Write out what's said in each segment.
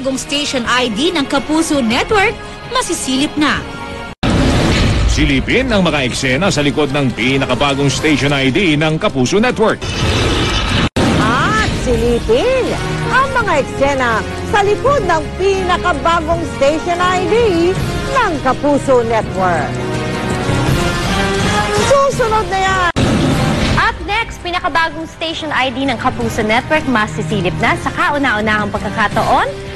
pinakabagong station ID ng Kapuso Network, masisilip na. Silipin ang mga eksena sa likod ng pinakabagong station ID ng Kapuso Network. At silipin ang mga eksena sa likod ng pinakabagong station ID ng Kapuso Network. Susunod na yan! Up next, pinakabagong station ID ng Kapuso Network, masisilip na sa kauna-unahang pagkakataon.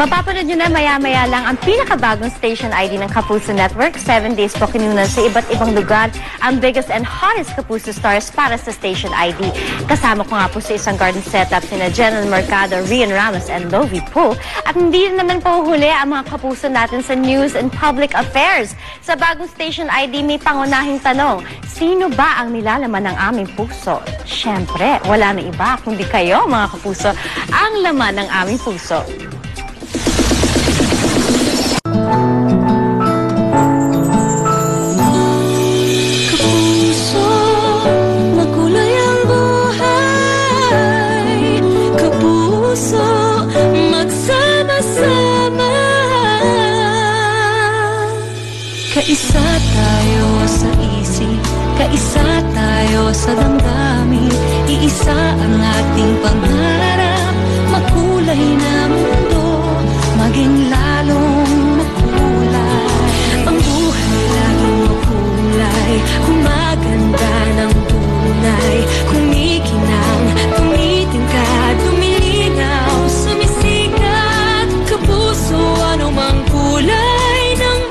Mapapanood nyo na maya-maya lang ang pinakabagong station ID ng Kapuso Network. 7 days po kinunan sa iba't ibang lugar ang biggest and hottest Kapuso stars para sa station ID. Kasama ko nga po sa isang garden setup sina General Mercado, Rian Ramos, and Lovie Po. At hindi naman po huli ang mga Kapuso natin sa news and public affairs. Sa bagong station ID, may pangunahing tanong, sino ba ang nilalaman ng aming puso? Siyempre, wala na iba kundi kayo mga Kapuso, ang laman ng aming puso. Kaisa tayo sa isip, kaisa tayo sa damdamin, iisa ang ating pangarap, makulay na mundo, maging lalong makulay. Ang buhay laging makulay, kumaganda ng tunay, kumikinang, tumitingkad, tumilinaw, sumisikat, Kapuso anumang kulay ng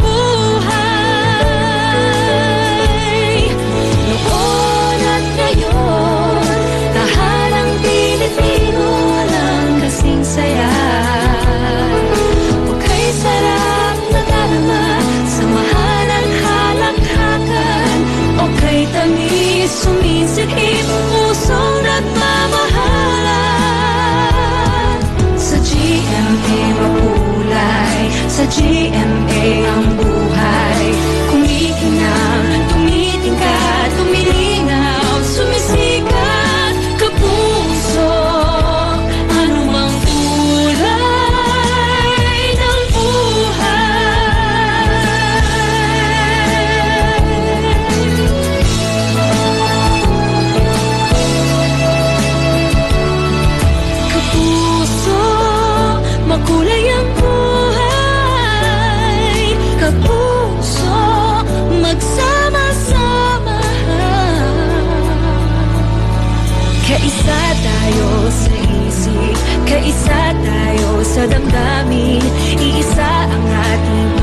saya. Okay, sarap na darama, samahan ang halakhakan. Okay, tamis, sumisikip, pusong nagmamahalan. Sa GMA makulay, sa GMA ang buhay. Kumikinang, tumitingkad, tumilinaw, sumisikat, Kapuso. Makulay ang buhay, Kapuso, magsama-sama. Kaisa tayo sa isip, kaisa tayo sa damdamin, iisa ang ating